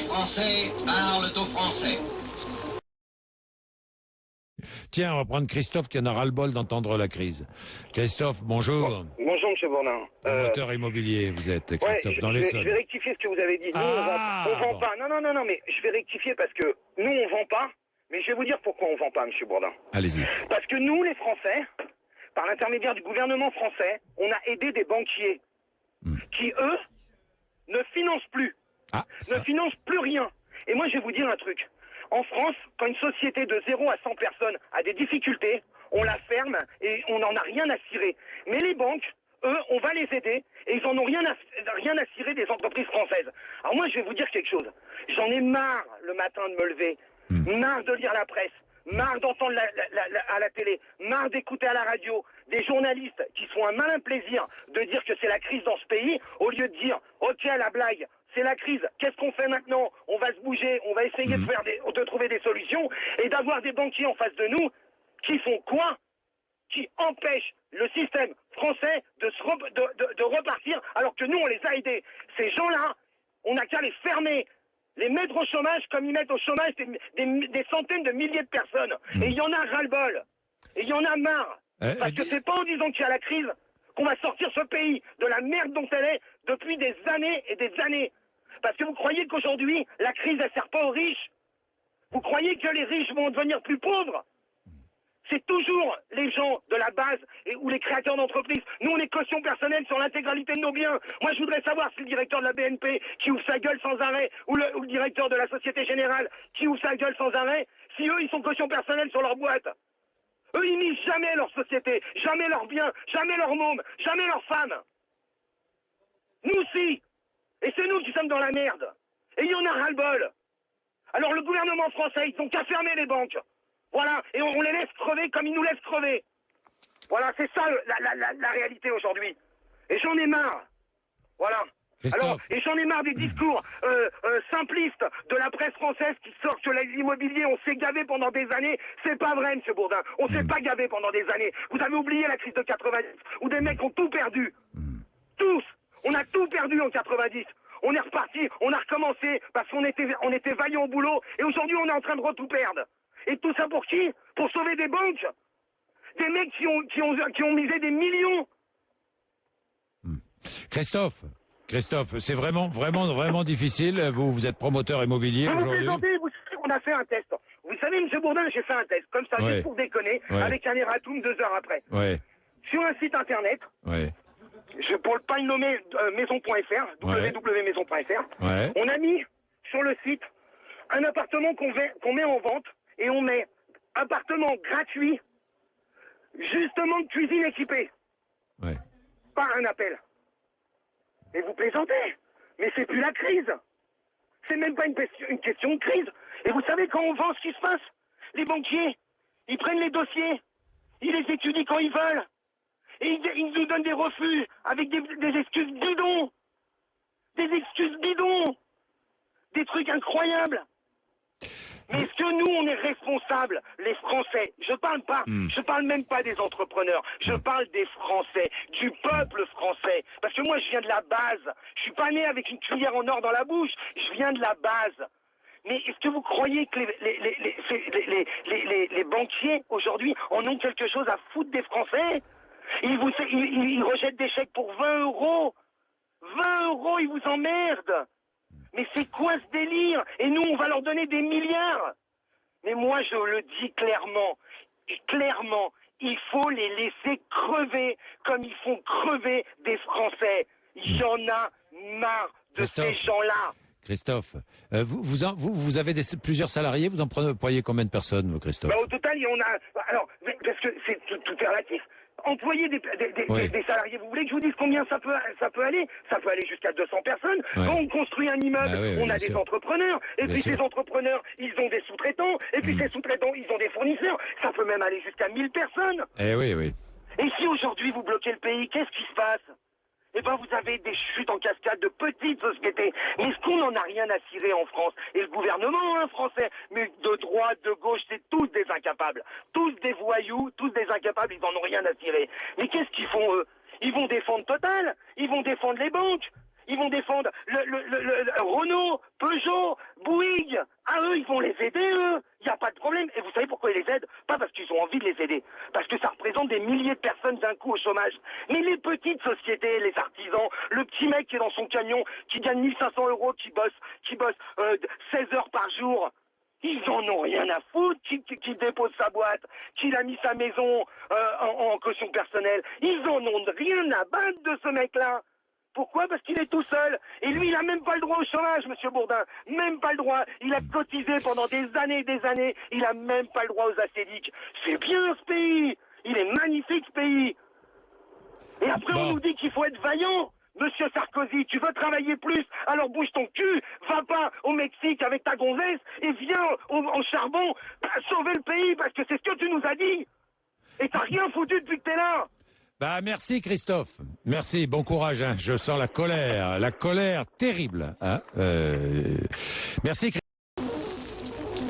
Français parlent aux Français. Tiens, on va prendre Christophe qui en a ras-le-bol d'entendre la crise. Christophe, bonjour. Bonjour, monsieur Bourdin. Promoteur immobilier, vous êtes, Christophe, Ouais, dans les je sols. vais rectifier ce que vous avez dit. Nous, on vend pas. Non, mais je vais rectifier parce que nous, on vend pas. Mais je vais vous dire pourquoi on vend pas, monsieur Bourdin. Allez-y. Parce que nous, les Français, par l'intermédiaire du gouvernement français, on a aidé des banquiers qui, eux, ne financent plus. Ne financent plus rien. Et moi, je vais vous dire un truc. En France, quand une société de 0 à 100 personnes a des difficultés, on la ferme et on n'en a rien à cirer. Mais les banques, eux, on va les aider et ils en ont rien à cirer des entreprises françaises. Alors moi, je vais vous dire quelque chose. J'en ai marre le matin de me lever, marre de lire la presse, marre d'entendre à la télé, marre d'écouter à la radio des journalistes qui se font un malin plaisir de dire que c'est la crise dans ce pays, au lieu de dire « Ok, la blague ». C'est la crise. Qu'est-ce qu'on fait maintenant? On va se bouger, on va essayer de trouver des solutions et d'avoir des banquiers en face de nous qui font quoi? Qui empêchent le système français de repartir alors que nous, on les a aidés. Ces gens-là, on n'a qu'à les fermer, les mettre au chômage comme ils mettent au chômage des centaines de milliers de personnes. Et il y en a ras-le-bol. Et il y en a marre. Parce que c'est pas en disant qu'il y a la crise qu'on va sortir ce pays de la merde dont elle est depuis des années et des années. Parce que vous croyez qu'aujourd'hui, la crise, elle sert pas aux riches? Vous croyez que les riches vont devenir plus pauvres? C'est toujours les gens de la base ou les créateurs d'entreprises. Nous, on est caution personnelle sur l'intégralité de nos biens. Moi, je voudrais savoir si le directeur de la BNP qui ouvre sa gueule sans arrêt, ou le directeur de la Société Générale qui ouvre sa gueule sans arrêt, si eux, ils sont caution personnelle sur leur boîte. Eux, ils misent jamais leur société, jamais leurs biens, jamais leurs mômes, jamais leurs femmes. Nous, si. Et c'est nous qui sommes dans la merde. Et il y en a ras-le-bol. Alors le gouvernement français, ils n'ont qu'à fermer les banques. Voilà. Et on les laisse crever comme ils nous laissent crever. Voilà, c'est ça la réalité aujourd'hui. Et j'en ai marre. Voilà. Alors, et j'en ai marre des discours simplistes de la presse française qui sortent que l'immobilier, on s'est gavé pendant des années. C'est pas vrai, monsieur Bourdin. On s'est pas gavé pendant des années. Vous avez oublié la crise de 90, où des mecs ont tout perdu. Tous. On a tout perdu en 90. On est reparti, on a recommencé parce qu'on était vaillants au boulot. Et aujourd'hui, on est en train de tout perdre. Et tout ça pour qui? Pour sauver des banques. Des mecs qui ont misé des millions. Christophe, c'est vraiment difficile. Vous êtes promoteur immobilier aujourd'hui. Vous savez, on a fait un test. Vous savez, monsieur Bourdin, j'ai fait un test, comme ça, juste pour déconner, avec un erratum 2 heures après. Sur un site internet. Pour ne pas le nommer, maison.fr, www.maison.fr, on a mis sur le site un appartement qu'on met en vente et on met appartement gratuit, justement de cuisine équipée. Par un appel. Et vous plaisantez, mais c'est plus la crise. C'est même pas une question de crise. Et vous savez quand on vend ce qui se passe? Les banquiers, ils prennent les dossiers, ils les étudient quand ils veulent. Et ils nous donnent des refus avec des excuses bidons. Des excuses bidons. Des trucs incroyables. Mais est-ce que nous, on est responsables, les Français? Je parle même pas des entrepreneurs. Je parle des Français, du peuple français. Parce que moi, je viens de la base. Je suis pas né avec une cuillère en or dans la bouche. Je viens de la base. Mais est-ce que vous croyez que les banquiers, aujourd'hui, en ont quelque chose à foutre des Français? Ils rejettent des chèques pour 20 euros. 20 euros, ils vous emmerdent. Mais c'est quoi ce délire? Et nous, on va leur donner des milliards. Mais moi, je le dis clairement, il faut les laisser crever comme ils font crever des Français. Il y en a marre de ces gens-là. Christophe, vous avez plusieurs salariés, vous employez combien de personnes, vous, Christophe? Au total, on a... Alors, parce que c'est tout est relatif. Employer des salariés, vous voulez que je vous dise combien ça peut aller? Ça peut aller jusqu'à 200 personnes. Quand on construit un immeuble, on a des entrepreneurs. Et puis ces entrepreneurs, ils ont des sous-traitants. Et puis ces sous-traitants, ils ont des fournisseurs. Ça peut même aller jusqu'à 1000 personnes. Et si aujourd'hui vous bloquez le pays, qu'est-ce qui se passe? Eh ben, vous avez des chutes en cascade de petites sociétés. Mais est-ce qu'on n'en a rien à cirer en France? Et le gouvernement français, mais de droite, de gauche, c'est tous des incapables. Tous des voyous, tous des incapables, ils n'en ont rien à cirer. Mais qu'est-ce qu'ils font, eux? Ils vont défendre Total, ils vont défendre les banques, ils vont défendre le Renault, Peugeot, Bouygues. Ah, eux, ils vont les aider, eux. Il n'y a pas de problème. Et vous savez pourquoi ils les aident? Pas parce qu'ils ont envie de les aider. Parce que ça représente des milliers de personnes d'un coup au chômage. Mais les petites sociétés, les artisans, le petit mec qui est dans son camion, qui gagne 1500 €, qui bosse 16 heures par jour. Ils en ont rien à foutre, qui dépose sa boîte, qu'il a mis sa maison en caution personnelle. Ils en ont rien à battre de ce mec-là. Pourquoi? Parce qu'il est tout seul. Et lui, il a même pas le droit au chômage, monsieur Bourdin. Même pas le droit. Il a cotisé pendant des années et des années. Il a même pas le droit aux ACDIC. C'est bien ce pays. Il est magnifique ce pays. Et après, on nous dit qu'il faut être vaillant. Monsieur Sarkozy, tu veux travailler plus, alors bouge ton cul, va pas au Mexique avec ta gonzesse et viens en charbon sauver le pays, parce que c'est ce que tu nous as dit. Et t'as rien foutu depuis que t'es là. Bah merci Christophe, merci, bon courage, hein. Je sens la colère terrible. Hein. Merci Christophe.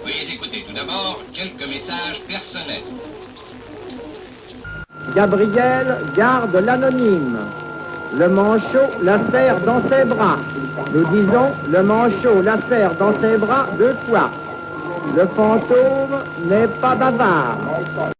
Veuillez écouter tout d'abord quelques messages personnels. Gabriel garde l'anonyme. Le manchot la serre dans ses bras. Nous disons, le manchot la serre dans ses bras 2 fois. Le fantôme n'est pas bavard.